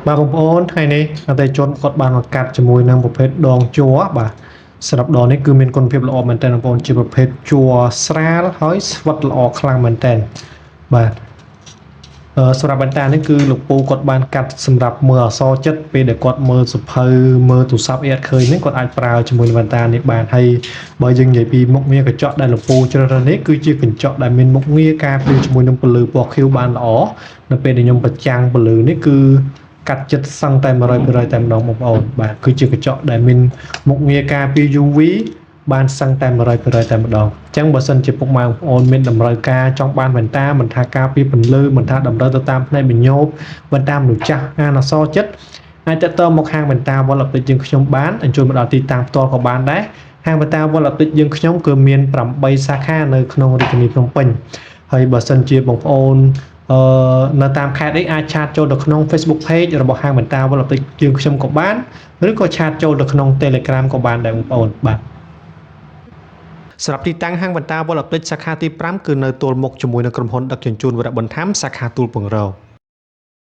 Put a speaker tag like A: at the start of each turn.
A: បាទបងប្អូនថ្ងៃនេះអតិថិជនគាត់បានបង្កាត់ជាមួយនឹងប្រភេទដងជ័របាទសម្រាប់ដងនេះគឺមានគុណភាពល្អមែនទែនបងប្អូនជាប្រភេទជ័រស្រាលហើយស្វិតល្អខ្លាំងមែនទែនបាទសម្រាប់បន្តានេះគឺលោកពូគាត់បានកាត់សម្រាប់មើលអក្សរចិត្តពេលដែលគាត់មើលសភៅមើលទូរស័ព្ទអីអត់ឃើញនេះគាត់អាចប្រើជាមួយនឹងបន្តានេះបានហើយបើយើងនិយាយពីមុខងារកញ្ចក់ដែលលោកពូជ្រើសរើសនេះគឺជាកញ្ចក់ដែលមានមុខងារការពារជាមួយនឹងពន្លឺពណ៌ខៀវបានល្អនៅពេលដែលខ្ញុំប្រចាំងពន្លឺនេះគឺកាត់ចិត្តសឹងតែ100%តែម្ដងបងប្អូនបាទគឺជាកញ្ចក់ដែលមានមុខងារការពារ UV បានសឹងតែ100%តែម្ដងអញ្ចឹងបើសិនជាពុកម៉ែបងប្អូនមានតម្រូវការចង់បានវ៉ែនតាមិនថាការពារពន្លឺមិនថាតម្រូវទៅតាមផ្នែកវិញ្ញោបវ៉ែនតាមនុស្សចាស់អានអក្សរចិត្តអាចទៅមកហាងវ៉ែនតា Wall Optic យើងខ្ញុំបានអញ្ជើញមកដល់ទីតាំងផ្ទាល់ក៏បានដែរហាងវ៉ែនតា Wall Optic យើងខ្ញុំគឺមាន8សាខានៅក្នុងរាជធានីភ្នំពេញហើយបើសិនជាបងប្អូននៅតាមខេត្តអីអាចឆាតចូលទៅក្នុង Facebook Page របស់ហាងវ៉ែនតា Wall Optic យើងខ្ញុំក៏បានឬក៏ឆាតចូលទៅក្នុង Telegram ក៏បានដែរបងប្អូនបាទសម្រាប់ទីតាំងហាងវ៉ែនតា Wall Optic សាខាទី5គឺនៅទល់មុខជាមួយនឹងក្រុមហ៊ុនដឹកជញ្ជូនវរៈបន្ថែមសាខាទូលពងរោ